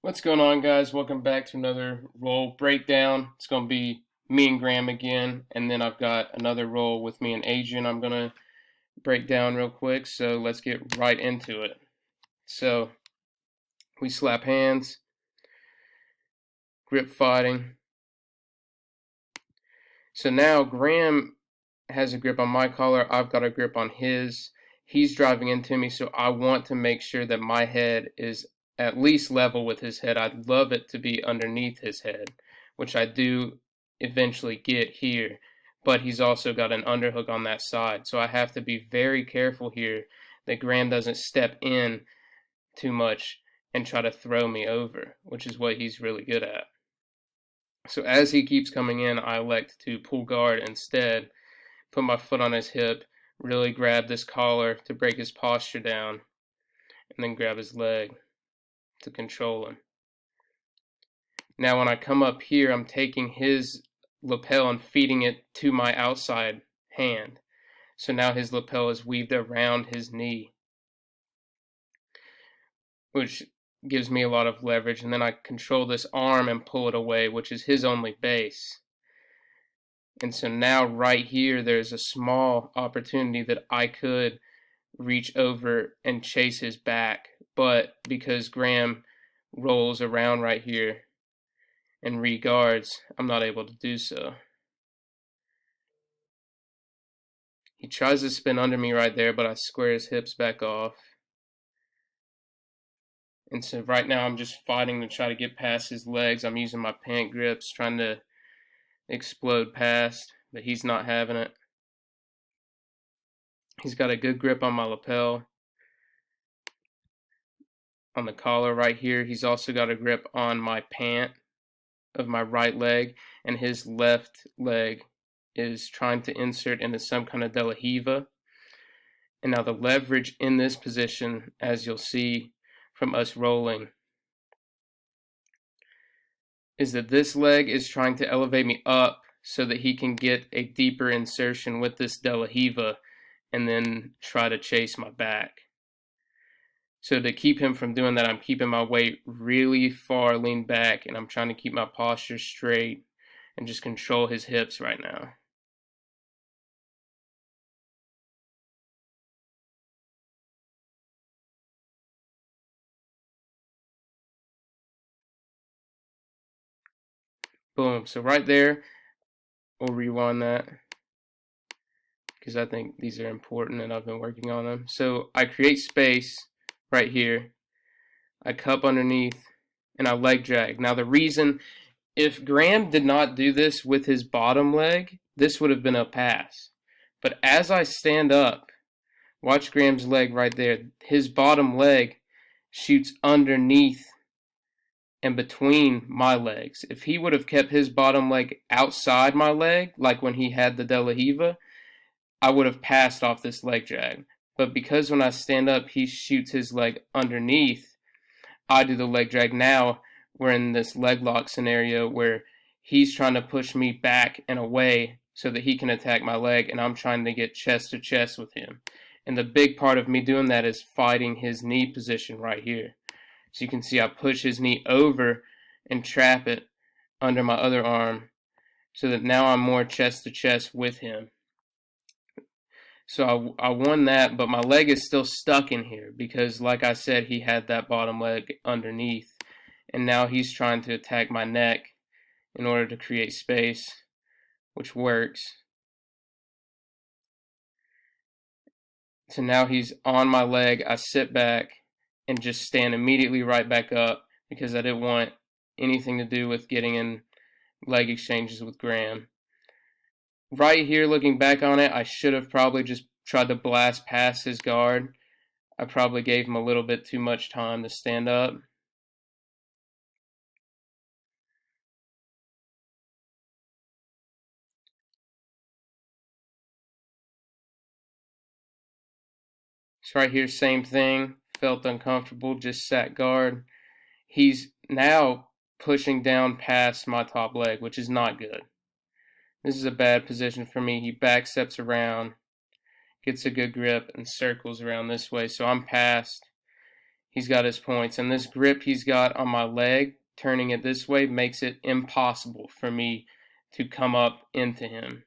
What's going on, guys? Welcome back to another roll breakdown. It's going to be me and Graham again, and then I've got another roll with me and Adrian I'm going to break down real quick, so let's get right into it. So, we slap hands, grip fighting. So now Graham has a grip on my collar, I've got a grip on his. He's driving into me, so I want to make sure that my head is at least level with his head. I'd love it to be underneath his head, which I do eventually get here, but he's also got an underhook on that side, so I have to be very careful here that Graham doesn't step in too much and try to throw me over, which is what he's really good at. So as he keeps coming in, I elect to pull guard instead, put my foot on his hip, really grab this collar to break his posture down, and then grab his leg to control him. Now when I come up here, I'm taking his lapel and feeding it to my outside hand. So now his lapel is weaved around his knee, which gives me a lot of leverage. And then I control this arm and pull it away, which is his only base. And so now right here, there's a small opportunity that I could reach over and chase his back. But because Graham rolls around right here and reguards, I'm not able to do so. He tries to spin under me right there, but I square his hips back off. And so right now I'm just fighting to try to get past his legs. I'm using my pant grips, trying to explode past, but he's not having it. He's got a good grip on my lapel, on the collar right here. He's also got a grip on my pant of my right leg, and his left leg is trying to insert into some kind of De La Hiva. And now the leverage in this position, as you'll see from us rolling, is that this leg is trying to elevate me up so that he can get a deeper insertion with this De La Hiva and then try to chase my back. So to keep him from doing that, I'm keeping my weight really far leaned back, and I'm trying to keep my posture straight and just control his hips right now. Boom. So right there, we'll rewind that because I think these are important and I've been working on them. So I create space right here. I cup underneath and I leg drag. Now the reason, if Graham did not do this with his bottom leg, this would have been a pass. But as I stand up, watch Graham's leg right there. His bottom leg shoots underneath and between my legs. If he would have kept his bottom leg outside my leg, like when he had the De La Hiva, I would have passed off this leg drag. But because when I stand up, he shoots his leg underneath, I do the leg drag. Now we're in this leg lock scenario where he's trying to push me back and away so that he can attack my leg, and I'm trying to get chest to chest with him. And the big part of me doing that is fighting his knee position right here. So you can see I push his knee over and trap it under my other arm so that now I'm more chest to chest with him. So I won that, but my leg is still stuck in here because, like I said, he had that bottom leg underneath. And now he's trying to attack my neck in order to create space, which works. So now he's on my leg. I sit back and just stand immediately right back up because I didn't want anything to do with getting in leg exchanges with Graham. Right here, looking back on it, I should have probably just tried to blast past his guard. I probably gave him a little bit too much time to stand up. So right here, same thing. Felt uncomfortable, just sat guard. He's now pushing down past my top leg, which is not good. This is a bad position for me. He back steps around, gets a good grip, and circles around this way. So I'm past. he's got his points. And this grip he's got on my leg, turning it this way, makes it impossible for me to come up into him,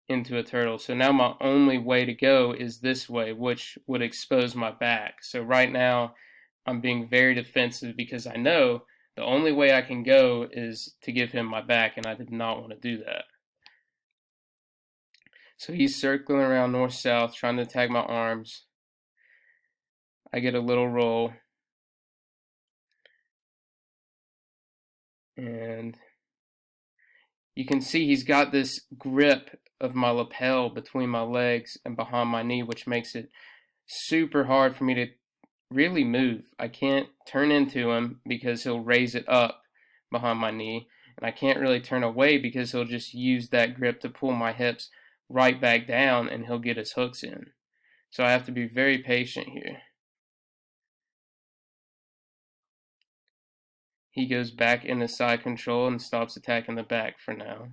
into a turtle. So now my only way to go is this way, which would expose my back. So right now I'm being very defensive because I know the only way I can go is to give him my back, and I did not want to do that. So he's circling around north-south, trying to attack my arms. I get a little roll. And you can see he's got this grip of my lapel between my legs and behind my knee, which makes it super hard for me to really move. I can't turn into him because he'll raise it up behind my knee, and I can't really turn away because he'll just use that grip to pull my hips right back down, and he'll get his hooks in. So I have to be very patient here. He goes back into side control and stops attacking the back for now.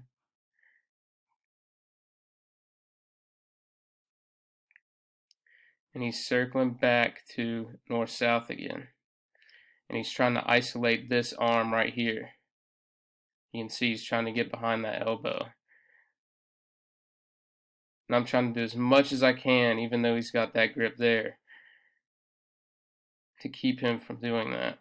And he's circling back to north-south again. And he's trying to isolate this arm right here. You can see he's trying to get behind that elbow. And I'm trying to do as much as I can, even though he's got that grip there, to keep him from doing that.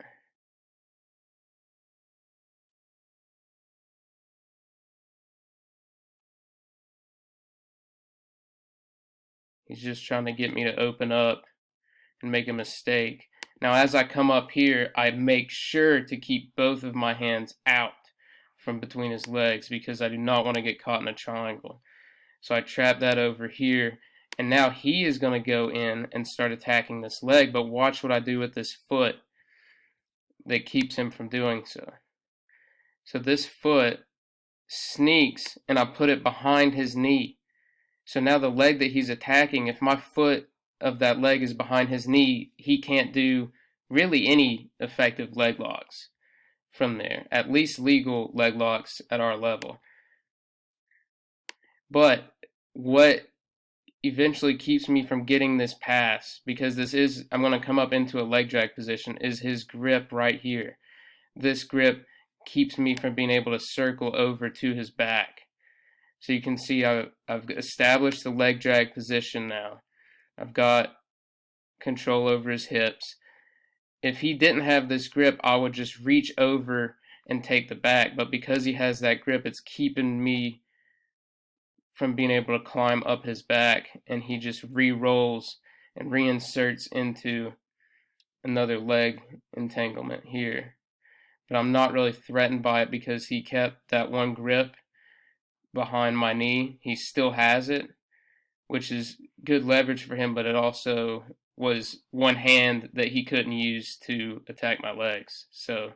He's just trying to get me to open up and make a mistake. Now, as I come up here, I make sure to keep both of my hands out from between his legs because I do not want to get caught in a triangle. So I trap that over here, and now he is going to go in and start attacking this leg, but watch what I do with this foot that keeps him from doing so. So this foot sneaks, and I put it behind his knee. So now the leg that he's attacking, if my foot of that leg is behind his knee, he can't do really any effective leg locks from there, at least legal leg locks at our level. But what eventually keeps me from getting this pass, because I'm going to come up into a leg drag position, is his grip right here. This grip keeps me from being able to circle over to his back. So you can see I've established the leg drag position now. I've got control over his hips. If he didn't have this grip, I would just reach over and take the back. But because he has that grip, it's keeping me from being able to climb up his back. And he just re-rolls and reinserts into another leg entanglement here. But I'm not really threatened by it because he kept that one grip behind my knee. He still has it, which is good leverage for him, but it also was one hand that he couldn't use to attack my legs. So,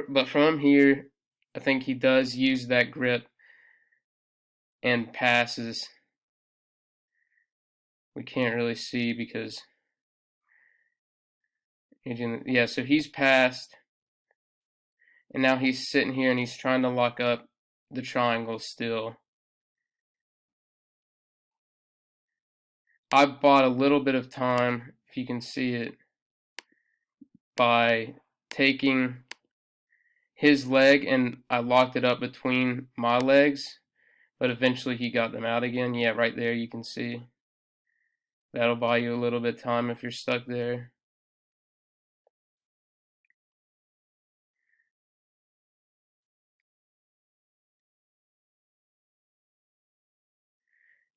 but from here, I think he does use that grip and passes. We can't really see because, yeah, so he's passed, and now he's sitting here and he's trying to lock up the triangle still. I bought a little bit of time, if you can see it, by taking his leg and I locked it up between my legs, but eventually he got them out again. Yeah, right there you can see. That'll buy you a little bit of time if you're stuck there.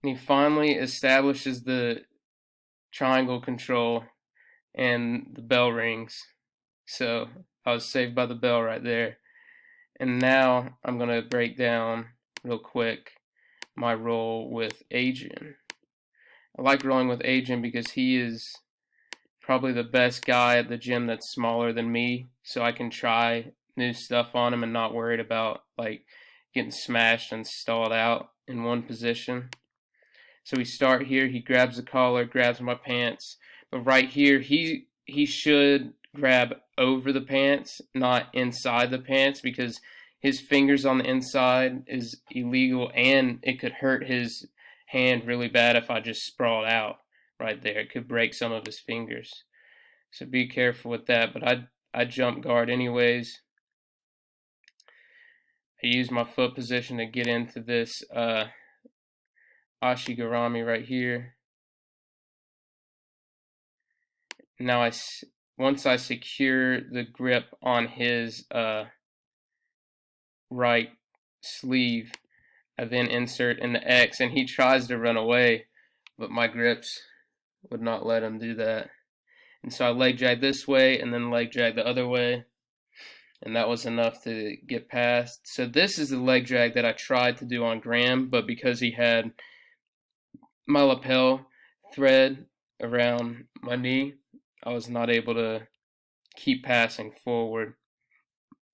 And he finally establishes the triangle control and the bell rings. So I was saved by the bell right there. And now I'm going to break down real quick my roll with Adrian. I like rolling with Adrian because he is probably the best guy at the gym that's smaller than me, so I can try new stuff on him and not worried about like getting smashed and stalled out in one position. So we start here, he grabs the collar, grabs my pants, but right here he should grab over the pants, not inside the pants, because his fingers on the inside is illegal and it could hurt his hand really bad if I just sprawled out right there. It could break some of his fingers. So be careful with that. But I jump guard anyways. I use my foot position to get into this ashigarami right here. Now once I secure the grip on his right sleeve, I then insert in the X, and he tries to run away, but my grips would not let him do that. And so I leg drag this way and then leg drag the other way, and that was enough to get past. So this is the leg drag that I tried to do on Graham, but because he had my lapel thread around my knee, I was not able to keep passing forward.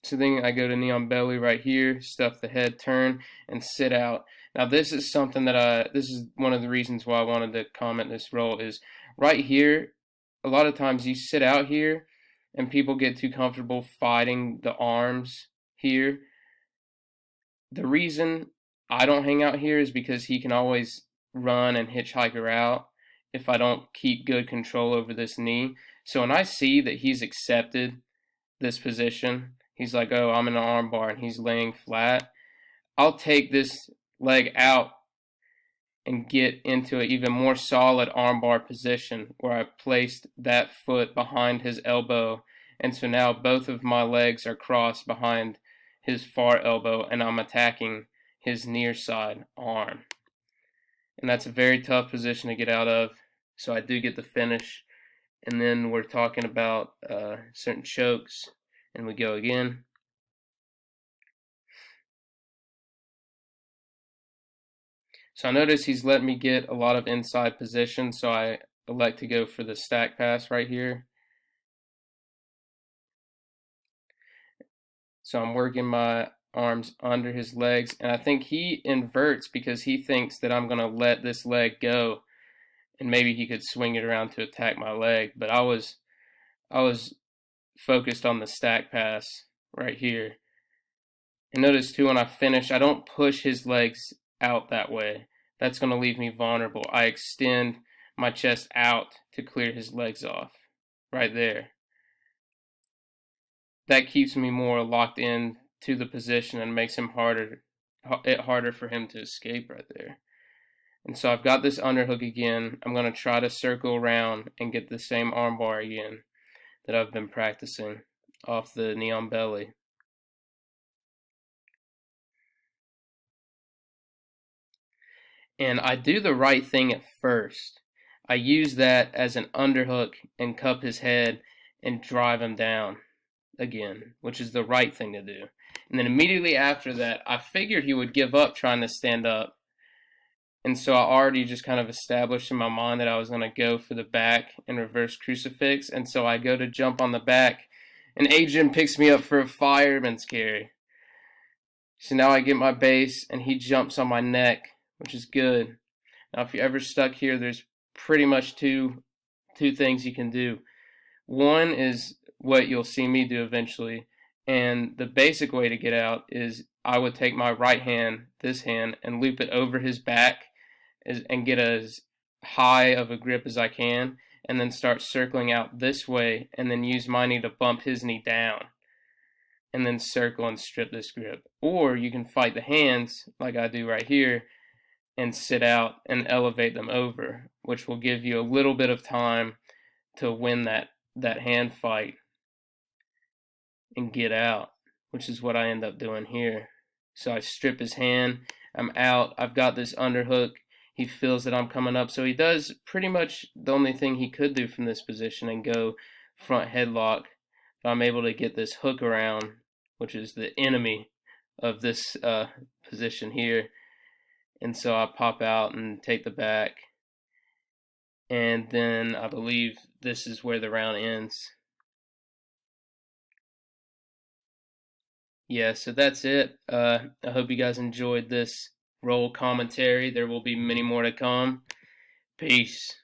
So then I go to knee on belly right here, stuff the head, turn, and sit out. Now this is something that this is one of the reasons why I wanted to comment this roll is right here, a lot of times you sit out here and people get too comfortable fighting the arms here. The reason I don't hang out here is because he can always run and hitchhike her out if I don't keep good control over this knee. So when I see that he's accepted this position, he's like, oh, I'm in an arm bar, and he's laying flat, I'll take this leg out and get into an even more solid armbar position where I placed that foot behind his elbow. And so now both of my legs are crossed behind his far elbow, and I'm attacking his near side arm. And that's a very tough position to get out of. So I do get the finish. And then we're talking about certain chokes, and we go again. So I notice he's letting me get a lot of inside position, so I elect to go for the stack pass right here. So I'm working my arms under his legs, and I think he inverts because he thinks that I'm going to let this leg go, and maybe he could swing it around to attack my leg. But I was focused on the stack pass right here. And notice too, when I finish, I don't push his legs out that way. That's going to leave me vulnerable. I extend my chest out to clear his legs off right there. That keeps me more locked in to the position and makes it harder for him to escape right there. And so I've got this underhook again. I'm going to try to circle around and get the same armbar again that I've been practicing off the knee on belly. And I do the right thing at first. I use that as an underhook and cup his head and drive him down again, which is the right thing to do. And then immediately after that, I figured he would give up trying to stand up. And so I already just kind of established in my mind that I was going to go for the back and reverse crucifix. And so I go to jump on the back, and Adrian picks me up for a fireman's carry. So now I get my base, and he jumps on my neck, which is good. Now, if you're ever stuck here, there's pretty much two things you can do. One is what you'll see me do eventually, and the basic way to get out is I would take my right hand, this hand, and loop it over his back and get as high of a grip as I can, and then start circling out this way, and then use my knee to bump his knee down, and then circle and strip this grip. Or you can fight the hands like I do right here and sit out and elevate them over, which will give you a little bit of time to win that hand fight and get out, which is what I end up doing here. So I strip his hand, I'm out, I've got this underhook, he feels that I'm coming up, so he does pretty much the only thing he could do from this position and go front headlock. But I'm able to get this hook around, which is the enemy of this position here. And so I pop out and take the back. And then I believe this is where the round ends. Yeah, so that's it. I hope you guys enjoyed this roll commentary. There will be many more to come. Peace.